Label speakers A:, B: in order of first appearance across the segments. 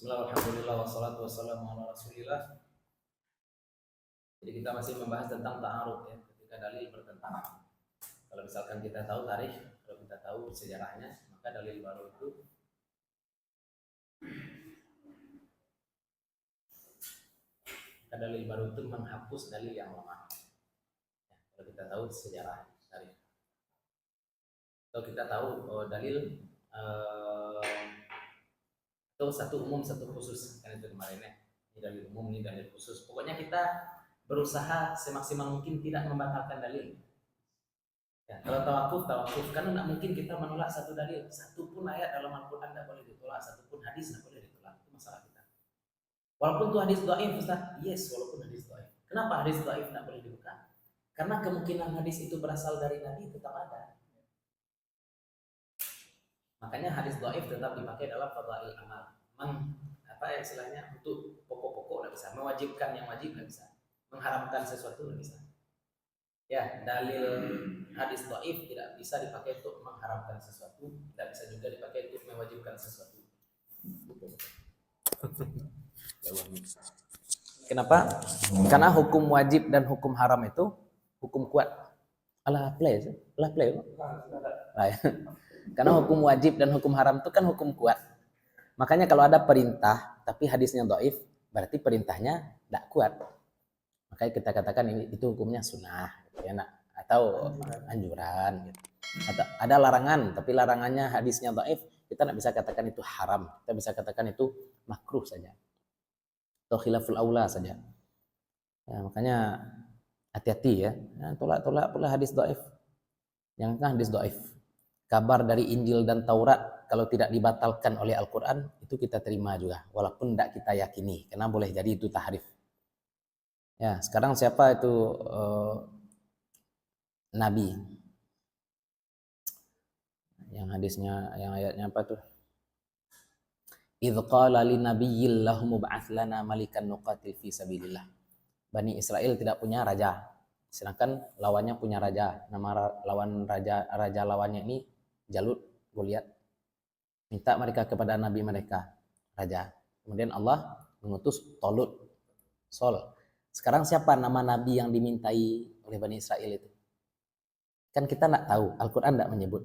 A: Bismillah, alhamdulillah, wassalatu wassalamu ala rasulillah. Jadi kita masih membahas tentang ta'aruf ya, ketika dalil bertentangan. Kalau misalkan kita tahu tarikh, kalau kita tahu sejarahnya, maka dalil baru itu menghapus dalil yang lama. Ya, kalau kita tahu sejarah tarikh. Kalau kita tahu dalil atau satu umum satu khusus, kan itu kemarin ya. Ini dalil umum, ini dalil khusus. Pokoknya kita berusaha semaksimal mungkin tidak membatalkan dalil. Ya, kalau tawakuf karena tidak mungkin kita menolak satu dalil, satu pun ayat dalam Al-Quran tidak boleh ditolak, satu pun hadis tidak boleh ditolak. Itu masalah kita. Walaupun itu hadis dhaif, Ustaz, yes, walaupun hadis dhaif. Kenapa hadis dhaif tidak boleh dibuka? Karena kemungkinan hadis itu berasal dari Nabi tetap ada. Makanya hadis dhaif tetap dipakai dalam fadhail amal. Apa ya istilahnya, untuk pokok-pokok tidak bisa, mewajibkan yang wajib tidak bisa, mengharamkan sesuatu tidak bisa. Ya, dalil hadis dhaif tidak bisa dipakai untuk mengharamkan sesuatu, tidak bisa juga dipakai untuk mewajibkan sesuatu. Kenapa? Karena hukum wajib dan hukum haram itu hukum kuat. Play. Karena hukum wajib dan hukum haram itu kan hukum kuat. Makanya kalau ada perintah tapi hadisnya dhaif, berarti perintahnya tidak kuat. Makanya kita katakan itu hukumnya sunnah, ya nak, atau anjuran. Gitu. Atau ada larangan, tapi larangannya hadisnya dhaif, kita tidak bisa katakan itu haram, kita bisa katakan itu makruh saja, atau khilaful aula saja. Ya, makanya hati-hati ya, tolak pula hadis dhaif. Jangan hadis dhaif. Kabar dari Injil dan Taurat kalau tidak dibatalkan oleh Al-Quran itu kita terima juga, walaupun tidak kita yakini, karena boleh jadi itu tahrif. Ya, sekarang siapa itu Nabi? Yang hadisnya, yang ayatnya apa tuh? Idz qala linabiyyin lahum mub'ats lana malikan nuqatil fi sabilillah. Bani Israel tidak punya raja, sedangkan lawannya punya raja. Nama lawan raja lawannya ini Jalut, Goliat. Minta mereka kepada nabi mereka raja. Kemudian Allah mengutus Tolut, Sol. Sekarang siapa nama nabi yang dimintai oleh Bani Israel itu? Kan kita tidak tahu, Al-Quran tidak menyebut.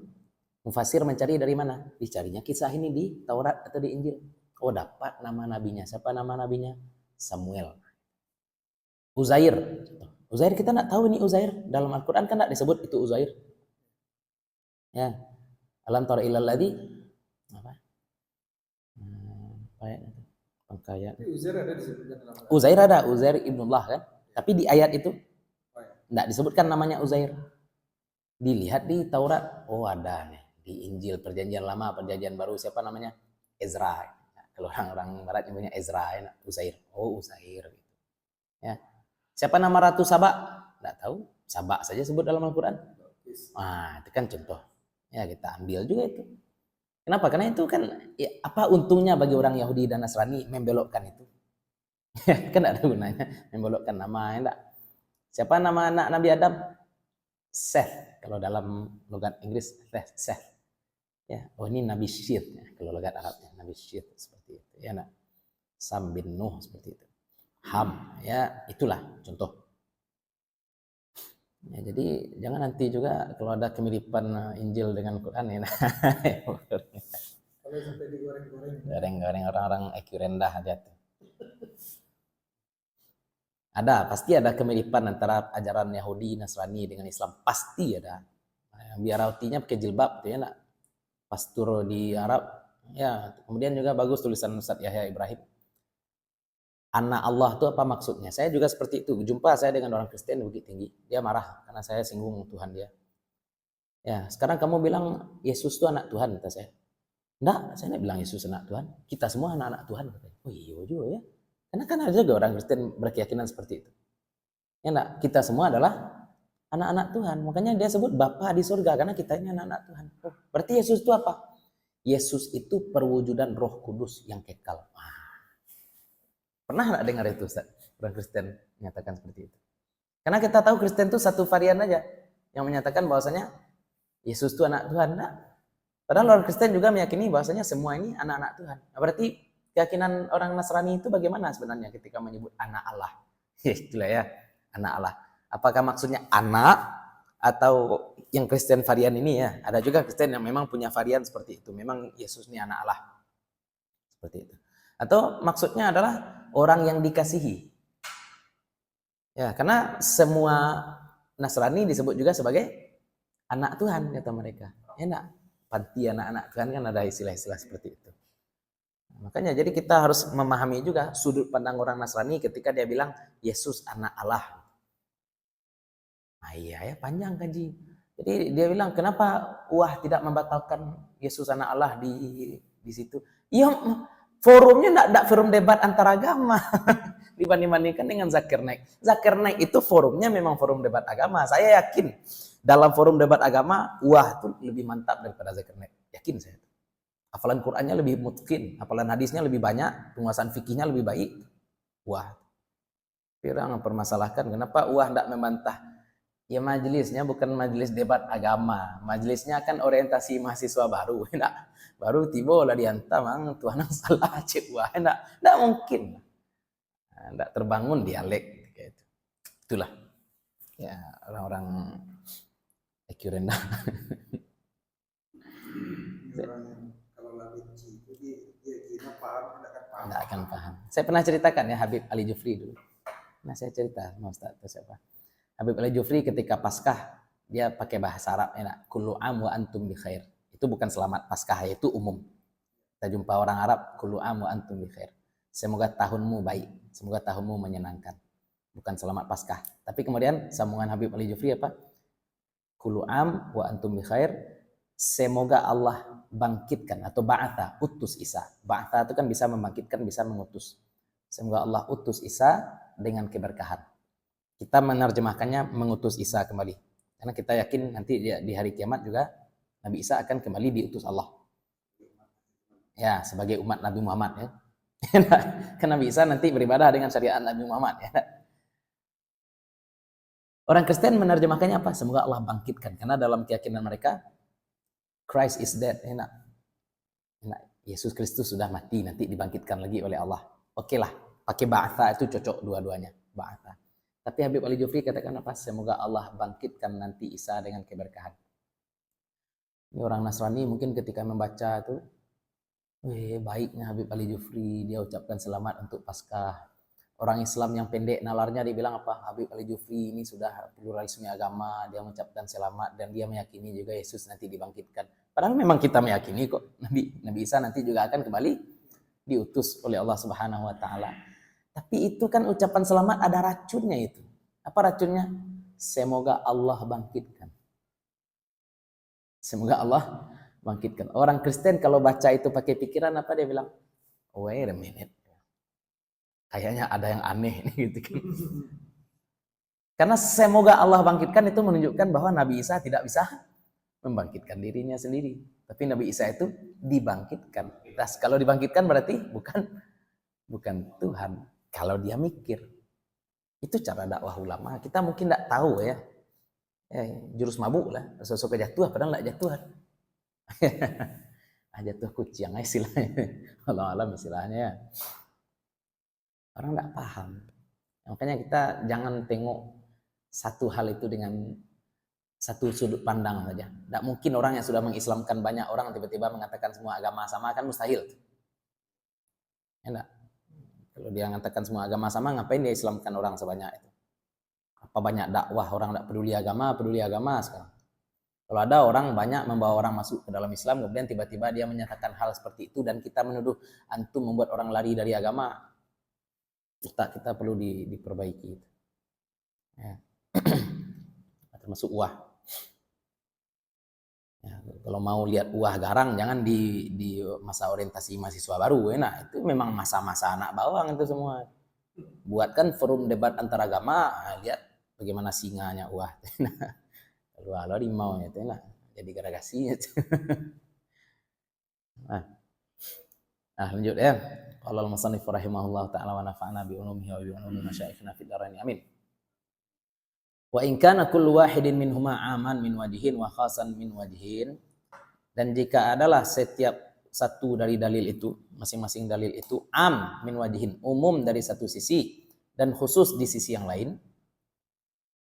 A: Mufasir mencari dari mana? Dicarinya kisah ini di Taurat atau di Injil. Oh, dapat nama nabinya. Siapa nama nabinya? Samuel. Uzair. Uzair kita tidak tahu ini Uzair. Dalam Al-Quran kan tidak disebut itu Uzair. Ya. Alam tara ilal ladzi apa? Ayat itu. Pengkayaan. Uzair ada, Uzair ibnullah kan? Tapi di ayat itu tidak disebutkan namanya Uzair. Dilihat di Taurat, oh ada nih. Di Injil Perjanjian Lama, Perjanjian Baru, siapa namanya? Ezra. Kalau orang-orang Barat nyebutnya Ezra, Uzair. Oh, Uzair. Ya. Siapa nama Ratu Saba? Tidak tahu. Saba saja sebut dalam Al-Quran. Nah, itu kan contoh. Ya, kita ambil juga itu. Kenapa? Karena itu kan ya, apa untungnya bagi orang Yahudi dan Nasrani membelokkan itu? Kan tidak ada gunanya membelokkan nama. Enggak. Siapa nama anak Nabi Adam? Seth. Kalau dalam logat Inggris, Seth. Ya, oh ini Nabi Syith. Ya. Kalau logat Arabnya Nabi Syith seperti itu. Ya, nak. Sam bin Nuh seperti itu. Ham. Ya, itulah contoh. Ya, jadi jangan nanti juga kalau ada kemiripan Injil dengan Quran ya. Kalau sampai digoreng-goreng orang-orang IQ rendah aja tuh. Pasti ada kemiripan antara ajaran Yahudi, Nasrani dengan Islam, pasti ada. Yang biarautinya pakai jilbab tuh ya nak. Pastur di Arab. Ya, kemudian juga bagus tulisan Ustaz Yahya Ibrahim. Anak Allah itu apa maksudnya? Saya juga seperti itu. Jumpa saya dengan orang Kristen Bukit Tinggi. Dia marah karena saya singgung Tuhan dia. Ya, sekarang kamu bilang Yesus itu anak Tuhan, kata saya. Enggak, saya tidak bilang Yesus anak Tuhan. Kita semua anak-anak Tuhan. Oh iya juga ya. Karena kan ada juga orang Kristen berkeyakinan seperti itu. Ya enggak, kita semua adalah anak-anak Tuhan. Makanya dia sebut Bapa di surga karena kita ini anak-anak Tuhan. Oh, berarti Yesus itu apa? Yesus itu perwujudan Roh Kudus yang kekal. Pernah nggak dengar itu Ustaz? Orang Kristen menyatakan seperti itu. Karena kita tahu Kristen itu satu varian aja yang menyatakan bahwasanya Yesus itu anak Tuhan. Nah, padahal orang Kristen juga meyakini bahwasanya semua ini anak-anak Tuhan. Nah, berarti keyakinan orang Nasrani itu bagaimana sebenarnya ketika menyebut anak Allah? Itulah ya, anak Allah. Apakah maksudnya anak atau yang Kristen varian ini ya? Ada juga Kristen yang memang punya varian seperti itu. Memang Yesus ini anak Allah. Seperti itu. Atau maksudnya adalah orang yang dikasihi. Ya, karena semua Nasrani disebut juga sebagai anak Tuhan kata mereka. Enak. Panti anak-anak Tuhan kan ada istilah-istilah seperti itu. Makanya jadi kita harus memahami juga sudut pandang orang Nasrani ketika dia bilang Yesus anak Allah. Nah, iya ya, panjang kaji. Jadi dia bilang kenapa tidak membatalkan Yesus anak Allah di situ. Ya forumnya enggak forum debat antar agama. Dibanding-bandingkan dengan Zakir Naik. Zakir Naik itu forumnya memang forum debat agama. Saya yakin dalam forum debat agama itu lebih mantap daripada Zakir Naik. Yakin saya. Hafalan Qur'annya lebih mungkin, hafalan hadisnya lebih banyak, penguasaan fikihnya lebih baik. Orang mempermasalahkan kenapa enggak membantah. Ya majelisnya bukan majelis debat agama. Majelisnya kan orientasi mahasiswa baru. Enggak. Baru tiba lah diantam, Tuhan salah cik enggak mungkin. Enggak terbangun dialek gitu. Itulah. Ya, orang-orang IQ rendah. Enggak akan paham. Saya pernah ceritakan ya Habib Ali Jufri dulu. Nah, saya cerita sama Ustaz atau siapa. Habib Ali Jufri ketika Paskah dia pakai bahasa Arab enak. Kullu am wa antum bi khair. Itu bukan selamat Paskah, itu umum. Kita jumpa orang Arab, kullu am wa antum bi khair. Semoga tahunmu baik, semoga tahunmu menyenangkan. Bukan selamat Paskah. Tapi kemudian sambungan Habib Ali Jufri apa? Kullu am wa antum bi khair. Semoga Allah bangkitkan atau ba'atha, utus Isa. Ba'atha itu kan bisa membangkitkan, bisa mengutus. Semoga Allah utus Isa dengan keberkahan. Kita menerjemahkannya mengutus Isa kembali. Karena kita yakin nanti di hari kiamat juga Nabi Isa akan kembali diutus Allah. Ya, sebagai umat Nabi Muhammad ya. Karena Nabi Isa nanti beribadah dengan syariat Nabi Muhammad ya. Orang Kristen menerjemahkannya apa? Semoga Allah bangkitkan. Karena dalam keyakinan mereka Christ is dead. Enak. Yesus Kristus sudah mati, nanti dibangkitkan lagi oleh Allah. Oke lah, pakai ba'atha itu cocok dua-duanya. Ba'atha. Tapi Habib Ali Jufri katakan apa? Semoga Allah bangkitkan nanti Isa dengan keberkahan. Ini orang Nasrani mungkin ketika membaca itu, baiknya Habib Ali Jufri, dia ucapkan selamat untuk Paskah. Orang Islam yang pendek nalarnya dibilang apa? Habib Ali Jufri ini sudah pluralisme agama, dia mengucapkan selamat dan dia meyakini juga Yesus nanti dibangkitkan. Padahal memang kita meyakini kok Nabi Isa nanti juga akan kembali diutus oleh Allah Subhanahu wa taala. Tapi itu kan ucapan selamat ada racunnya itu. Apa racunnya? Semoga Allah bangkitkan. Semoga Allah bangkitkan. Orang Kristen kalau baca itu pakai pikiran apa dia bilang? Wait a minute. Kayaknya ada yang aneh nih gitu kan. Karena semoga Allah bangkitkan itu menunjukkan bahwa Nabi Isa tidak bisa membangkitkan dirinya sendiri. Tapi Nabi Isa itu dibangkitkan. Nah, kalau dibangkitkan berarti bukan Tuhan. Kalau dia mikir. Itu cara dakwah ulama. Kita mungkin tidak tahu ya. Jurus mabuk lah. Sosok jatuh padahal tidak jatuh. Jatuh kucing istilahnya. Allah alam istilahnya ya. Orang tidak paham. Makanya kita jangan tengok satu hal itu dengan satu sudut pandang saja. Tidak mungkin orang yang sudah mengislamkan banyak orang tiba-tiba mengatakan semua agama sama, kan mustahil. Enggak. Kalau dia mengatakan semua agama sama, ngapain dia islamkan orang sebanyak itu? Apa banyak dakwah orang tidak peduli agama sekarang. Kalau ada orang banyak membawa orang masuk ke dalam Islam, kemudian tiba-tiba dia menyatakan hal seperti itu dan kita menuduh antum membuat orang lari dari agama. Kita perlu diperbaiki. Ya. Termasuk Ya, kalau mau lihat garang jangan di masa orientasi mahasiswa baru. Nah, itu memang masa-masa anak bawang itu semua. Buatkan forum debat antar agama, lihat bagaimana singanya Kalau harimau itu enak jadi garagasinya. Lanjut ya. Qala al-musannif rahimahullah ta'ala wa nafa'na bi ulumihi wa bi ulumi masyayikhina fid dharain amin. Wa in kana kullu wahidin minhuma aman min wajhin wa khasan min wajhin, dan jika adalah setiap satu dari dalil itu, masing-masing dalil itu am min wajihin, umum dari satu sisi dan khusus di sisi yang lain,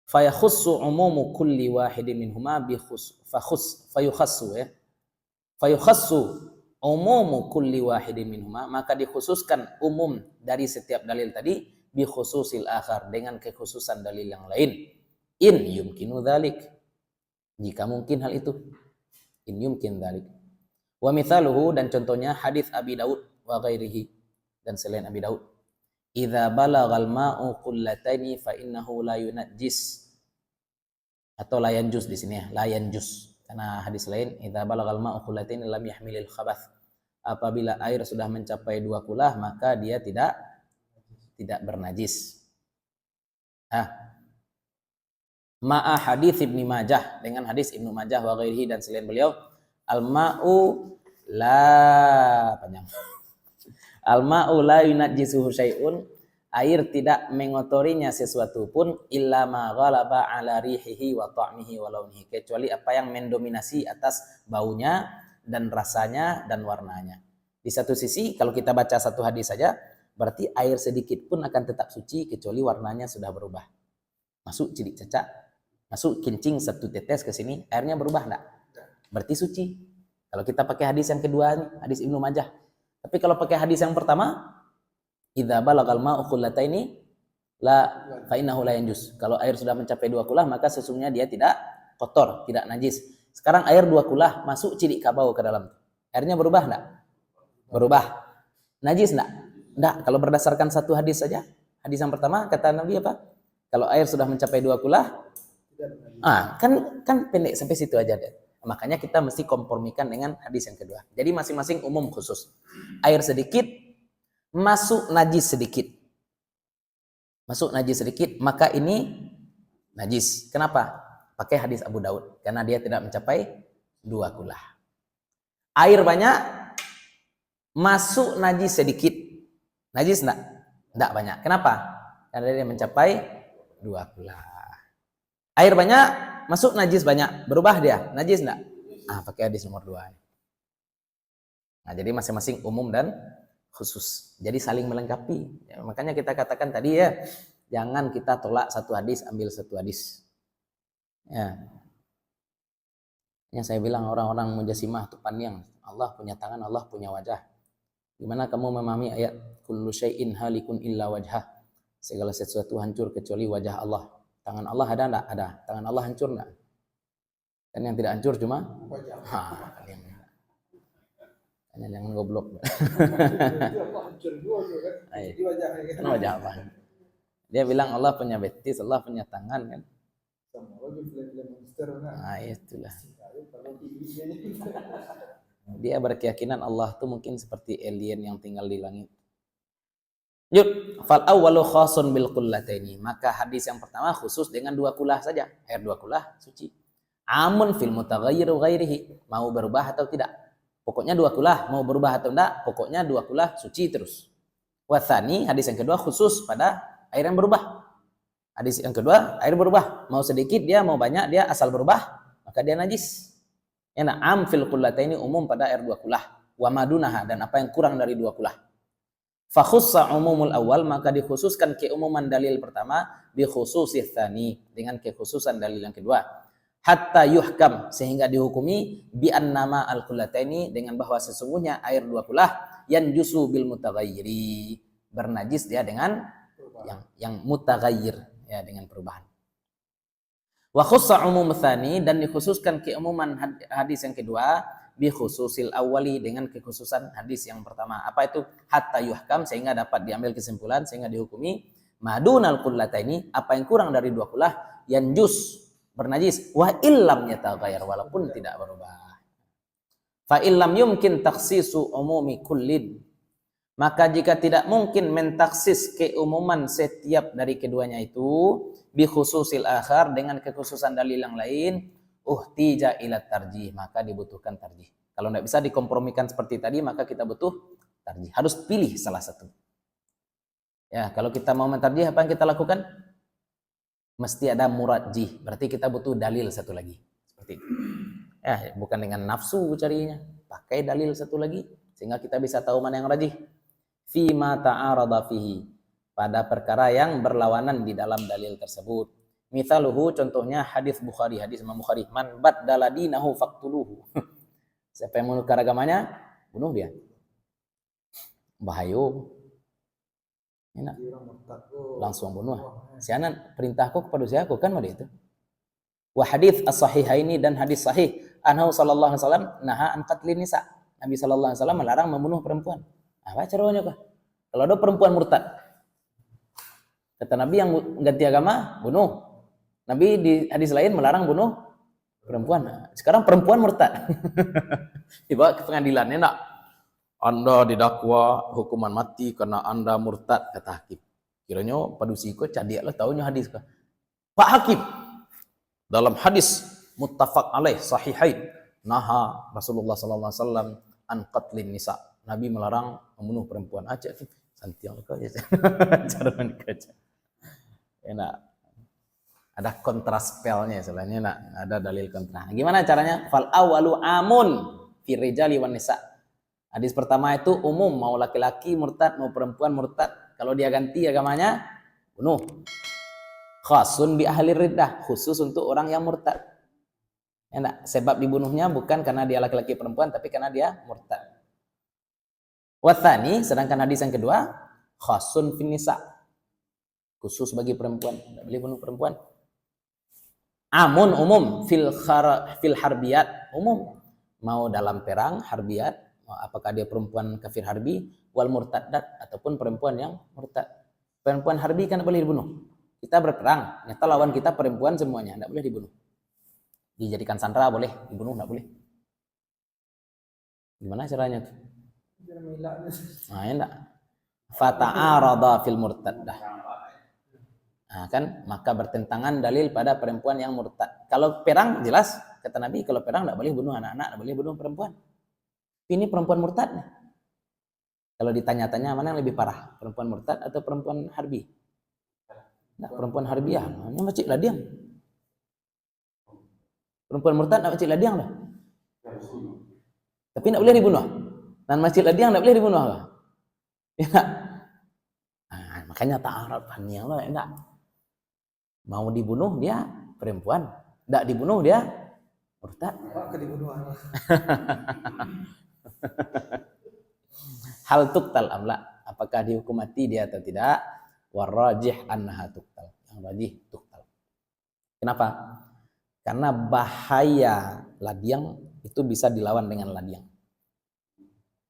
A: fayakhussu umumu kulli wahidin minhuma bi fayukhassu umumu kulli wahidin minhuma, maka dikhususkan umum dari setiap dalil tadi bi khususil akhar, dengan kekhususan dalil yang lain, in yumkinu dzalik, jika mungkin hal itu, in yumkin dzalik. Wa mithaluhu, dan contohnya hadis Abi Daud wa ghairihi, dan selain Abi Daud, idza balagal ma'u qullataini fa innahu la yunajjis, atau la yanjus di sini ya, la yanjus, karena hadis lain idza balagal ma'u qullataini lam yahmilil khabath, apabila air sudah mencapai 2 kulah maka dia tidak bernajis. Ma'a hadis Ibnu Majah, dengan hadis Ibnu Majah wa ghairihi, dan selain beliau, al-ma'u la panjang. Al-ma'u la yunajjisuhu syai'un, air tidak mengotorinya sesuatu pun, illa ma ghalaba ala rihihi wa ta'mihi wa launihi, kecuali apa yang mendominasi atas baunya dan rasanya dan warnanya. Di satu sisi kalau kita baca satu hadis saja, berarti air sedikit pun akan tetap suci kecuali warnanya sudah berubah. Masuk cilik cecak, masuk kincing satu tetes ke sini, airnya berubah enggak? Berarti suci. Kalau kita pakai hadis yang kedua nih, hadis Ibnu Majah. Tapi kalau pakai hadis yang pertama, idza balagal ma'u qullataini la fa innahu la yanjus. Kalau air sudah mencapai 2 kulah maka sesungguhnya dia tidak kotor, tidak najis. Sekarang air 2 kulah masuk cilik kabau ke dalam. Airnya berubah enggak? Berubah. Najis enggak? Enggak, kalau berdasarkan satu hadis saja. Hadis yang pertama kata Nabi apa? Kalau air sudah mencapai 2 kulah, kan pendek sampai situ aja deh. Makanya kita mesti kompromikan dengan hadis yang kedua. Jadi masing-masing umum khusus. Air sedikit, masuk najis sedikit. Masuk najis sedikit, maka ini najis. Kenapa? Pakai hadis Abu Daud. Karena dia tidak mencapai 2 kulah. Air banyak, masuk najis sedikit. Najis enggak? Enggak banyak. Kenapa? Karena dia mencapai 2 kulah. Air banyak, masuk najis banyak. Berubah dia, najis enggak? Pakai hadis nomor 2. Nah, jadi masing-masing umum dan khusus. Jadi saling melengkapi. Ya, makanya kita katakan tadi ya, jangan kita tolak satu hadis, ambil satu hadis. Ya. Yang saya bilang orang-orang mujassimah itu panjang. Allah punya tangan, Allah punya wajah. Gimana kamu memahami ayat kullu syai'in halikun illa wajhah? Segala sesuatu hancur kecuali wajah Allah. Tangan Allah ada enggak? Ada. Tangan Allah hancur enggak? Dan yang tidak hancur cuma wajah. Kalian jangan goblok. Kan wajah apa? Dia bilang Allah punya betis, Allah punya tangan kan? Itulah. Dia berkeyakinan Allah itu mungkin seperti alien yang tinggal di langit. Yuk, fal awwalu khasun bil qullataini, maka hadis yang pertama khusus dengan 2 kulah saja. Air 2 kulah suci. Amun fil mutaghayyir ghairihi, mau berubah atau tidak. Pokoknya 2 kulah, mau berubah atau tidak, pokoknya 2 kulah suci terus. Wa tsani, hadis yang kedua khusus pada air yang berubah. Hadis yang kedua, air berubah, mau sedikit dia, mau banyak dia, asal berubah, maka dia najis. Ya, am fil qullataini, umum pada air 2 kulah, wa madunaha, dan apa yang kurang dari 2 kulah. Fa khussa umumul awal, maka dikhususkan keumuman dalil pertama bi khususis tsani, dengan kekhususan dalil yang kedua. Hatta yuhkam, sehingga dihukumi bi annama al qullataini, dengan bahwa sesungguhnya air 2 kulah yanjusu bil mutaghayyiri, bernajis dia dengan yang mutaghayyir, ya, dengan perubahan. Wa khussa umum tsani, dan dikhususkan keumuman hadis yang kedua bi khususil awwali, dengan kekhususan hadis yang pertama. Apa itu? Hatta yuhkam, sehingga dapat diambil kesimpulan, sehingga dihukumi madunal qullataini, apa yang kurang dari 2 kulah, yanjus, bernajis, wa illam yataghayyar, walaupun tidak berubah. Fa illam yumkin takhsisu umumi kullin, maka jika tidak mungkin mentaksis keumuman setiap dari keduanya itu bi khususil akhar, dengan kekhususan dalil yang lain, uhtija ila tarjih, maka dibutuhkan tarjih. Kalau tidak bisa dikompromikan seperti tadi, maka kita butuh tarjih. Harus pilih salah satu. Ya, kalau kita mau mentarjih, apa yang kita lakukan? Mesti ada murajjih. Berarti kita butuh dalil satu lagi. Seperti itu. Ya, bukan dengan nafsu carinya. pakai dalil satu lagi sehingga kita bisa tahu mana yang rajih. Fima ta'arada fihi, pada perkara yang berlawanan di dalam dalil tersebut. Mithaluhu, contohnya hadis Bukhari, hadis Imam Bukhari, man baddala dinahu faqtuluhu. Siapa yang menukar agamanya, bunuh dia. Bahayo. Enak. Langsung bunuh. Sianan perintahku kepada siapa kan ada itu. Wa hadits as-sahihaini, dan hadis sahih anhu sallallahu alaihi wasallam naha an qatlin nisa. Nabi sallallahu alaihi wasallam melarang membunuh perempuan. Apa caranya kah? Kalau ada perempuan murtad, kata Nabi yang ganti agama bunuh. Nabi di hadis lain melarang bunuh perempuan. Sekarang perempuan murtad. Dibawa ke pengadilan, enak. Anda didakwa hukuman mati karena Anda murtad, kata hakim. Kiranya padusi ko cadiak lah taunya hadis kah. Pak Hakim, dalam hadis muttafaq alaih sahihain, naha Rasulullah sallallahu alaihi wasallam an qatlin nisa. Nabi melarang membunuh perempuan. Acak santiang kau ya. Cara menikaca. Enak. Ada kontraspelnya istilahnya, nak ada dalil kontra. Gimana caranya? Fal awalu amun fi rijali wan nisa. Hadis pertama itu umum, mau laki-laki murtad mau perempuan murtad. Kalau dia ganti agamanya, bunuh. Khasun bi ahli riddah, khusus untuk orang yang murtad. Enak. Sebab dibunuhnya bukan karena dia laki-laki perempuan, tapi karena dia murtad. Wathani, sedangkan hadis yang kedua, khasun fin nisa, khusus bagi perempuan, tidak boleh bunuh perempuan. Amun umum fil harbiyat, umum mau dalam perang harbiyat, apakah dia perempuan kafir harbi wal murtaddat, ataupun perempuan yang murtad. Perempuan harbi kan boleh dibunuh. Kita berperang, nyata lawan kita perempuan semuanya, tidak boleh dibunuh. Dijadikan sandera boleh, dibunuh tidak boleh. Gimana caranya tuh? Nah, enggak. Fata'arada fil murtaddah. Nah, kan maka bertentangan dalil pada perempuan yang murtad. Kalau perang jelas kata Nabi, kalau perang tidak boleh bunuh anak-anak, tidak boleh bunuh perempuan. Ini perempuan murtad. Kalau ditanya-tanya mana yang lebih parah, perempuan murtad atau perempuan harbi? Nah, perempuan harbiah, ini macik ladiang. Perempuan murtad nak macik ladiang dah. Tapi tidak boleh dibunuh. Dan macik ladiang tidak boleh dibunuh. Ya. Nah, makanya ta'arad paniang lah, enggak. Mau dibunuh dia perempuan, tidak dibunuh dia murtad. Hal tuktal amla, apakah dihukum mati dia atau tidak? Warajih annaha tuktal, yang rajih tuktal. Kenapa? Karena bahaya ladiang itu bisa dilawan dengan ladiang.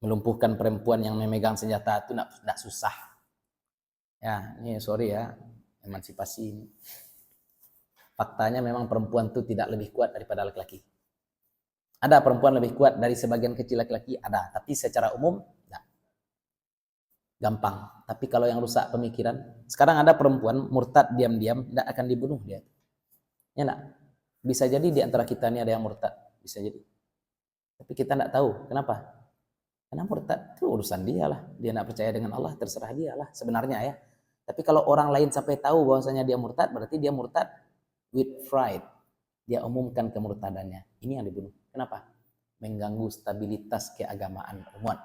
A: Melumpuhkan perempuan yang memegang senjata itu tidak susah. Ya, ini sorry ya, emansipasi ini. Faktanya memang perempuan itu tidak lebih kuat daripada laki-laki. Ada perempuan lebih kuat dari sebagian kecil laki-laki, ada. Tapi secara umum, tidak. Gampang. Tapi kalau yang rusak pemikiran, sekarang ada perempuan murtad diam-diam, tidak akan dibunuh dia. Ya enggak? Bisa jadi di antara kita ini ada yang murtad. Bisa jadi. Tapi kita tidak tahu. Kenapa? Karena murtad itu urusan dia lah. Dia tidak percaya dengan Allah, terserah dia lah sebenarnya ya. Tapi kalau orang lain sampai tahu bahwasanya dia murtad, berarti dia murtad with pride. Dia umumkan kemurtadannya. Ini yang dibunuh. Kenapa? Mengganggu stabilitas keagamaan umat.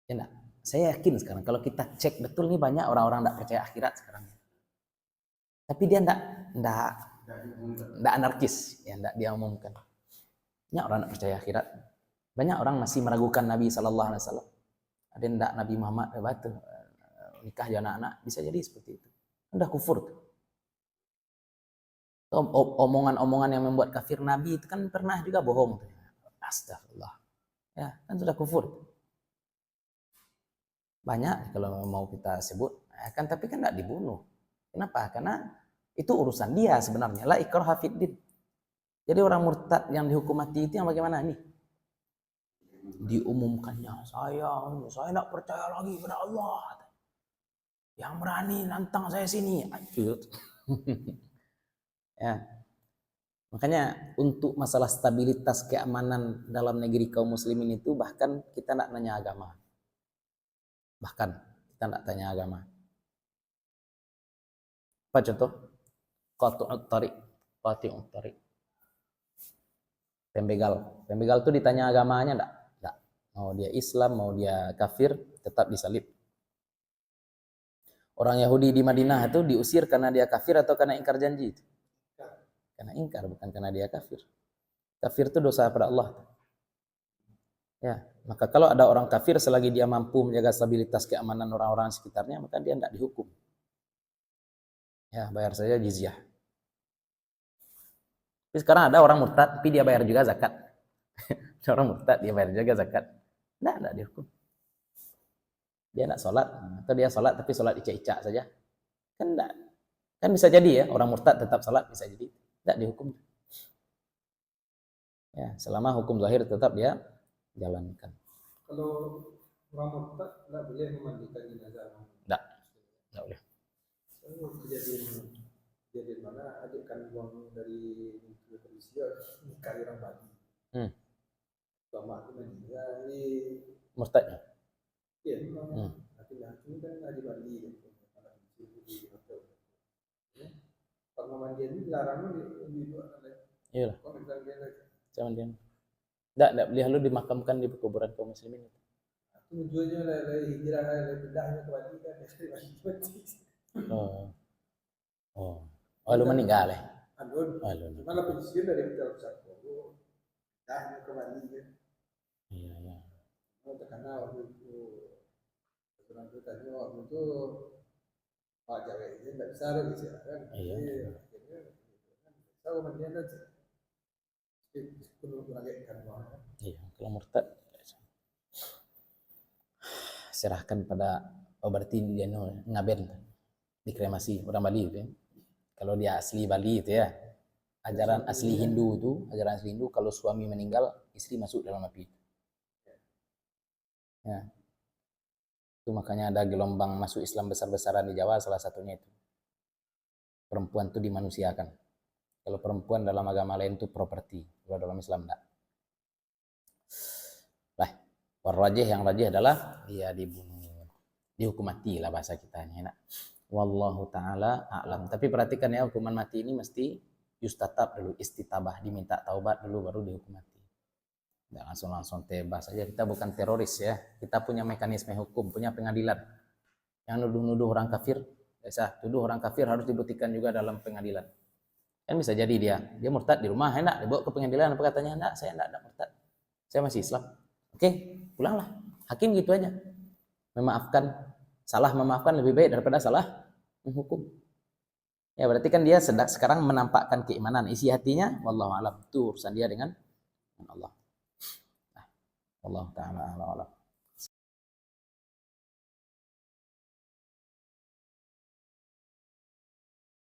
A: Ya enggak? Saya yakin sekarang kalau kita cek betul nih banyak orang-orang tidak percaya akhirat sekarang. Tapi dia enggak anarkis, ya enggak dia umumkan. Banyak orang tidak percaya akhirat. Banyak orang masih meragukan Nabi sallallahu alaihi wasallam. Ada enggak Nabi Muhammad batu nikah ya anak-anak, bisa jadi seperti itu. Udah kufur tuh. Omongan-omongan yang membuat kafir Nabi itu kan pernah juga bohong. Astagfirullah. Ya, kan sudah kufur. Banyak kalau mau kita sebut, kan tapi kan tidak dibunuh. Kenapa? Karena itu urusan dia sebenarnya. La ikraha fid din. Jadi orang murtad yang dihukum mati itu yang bagaimana nih? Diumumkannya, saya tidak percaya lagi kepada Allah. Yang berani nantang saya sini. Ya. Makanya untuk masalah stabilitas keamanan dalam negeri kaum muslimin itu bahkan kita tidak nanya agama. Bahkan kita tidak tanya agama. Apa contoh? Qati'ut tariq. pembegal. Pembegal tuh ditanya agamanya enggak? Enggak. Mau dia Islam, mau dia kafir, tetap disalib. Orang Yahudi di Madinah itu diusir karena dia kafir atau karena ingkar janji? Karena ingkar, bukan karena dia kafir. Kafir itu dosa pada Allah. Ya, maka kalau ada orang kafir selagi dia mampu menjaga stabilitas keamanan orang-orang sekitarnya, maka dia tidak dihukum. Ya, bayar saja jizyah. Tapi sekarang ada orang murtad, tapi dia bayar juga zakat. Orang murtad, dia bayar juga zakat. Tidak dihukum. Dia tidak sholat, atau dia sholat tapi sholat icak-icak saja. Kan tidak. Kan bisa jadi ya, orang murtad tetap sholat, bisa jadi. Tidak dihukum. Ya, selama hukum zahir tetap dia jalankan.
B: Kalau orang murtad tidak boleh memandikan jenazah.
A: Tidak boleh.
B: Kejadian mana adik kandung dari Indonesia nikah orang Bali. Bapak itu meninggal di
A: Murtadnya.
B: Iya, memang. Laki-laki kan ada di Bali gitu. Di hotel. Pengamandian ini dilarang di
A: Iya. Jangan dia. Tidak boleh lalu dimakamkan di kuburan kaum muslimin.
B: Tujuannya adalah hijrah, pindahnya ke Bali kan dari Bali mati.
A: Lalu meninggal ya.
B: Malah pensiun dari hotel Sapporo, pindahnya ke Bali kan.
A: Iya.
B: Karena waktu itu orang itu tanya waktu itu Pak Jawa ini tidak bisa ada bisa kan.
A: Iya.
B: Tahu mandian aja. Penuh lagi kan.
A: Iya, kalau murtad serahkan pada berarti dia ngaben dikremasi orang Bali itu ya. Kalau dia asli Bali itu ya. Ajaran asli Hindu kalau suami meninggal, istri masuk dalam api. Ya. Itu makanya ada gelombang masuk Islam besar-besaran di Jawa, salah satunya itu. Perempuan itu dimanusiakan. Kalau perempuan dalam agama lain itu properti, kalau dalam Islam enggak. Yang rajih adalah dia dibunuh, dihukum mati lah bahasa kitanya. Nak. Wallahu taala a'lam. Tapi perhatikan ya, hukuman mati ini mesti yustatab dulu, istitabah, diminta taubat dulu baru dihukum mati. Tidak langsung tebas saja. Kita bukan teroris ya. Kita punya mekanisme hukum, punya pengadilan. Yang nuduh-nuduh orang kafir, biasa tuduh orang kafir harus dibuktikan juga dalam pengadilan. Kan bisa jadi dia murtad di rumah, enak dibawa ke pengadilan, apa katanya? Enggak, saya enggak murtad. Saya masih Islam. Oke, pulanglah. Hakim gitu aja. Salah memaafkan lebih baik daripada salah menghukum. Ya berarti kan dia sekarang menampakkan keimanan, isi hatinya wallahu a'lam. Itu urusan dia dengan Allah. Allah taala a'lam.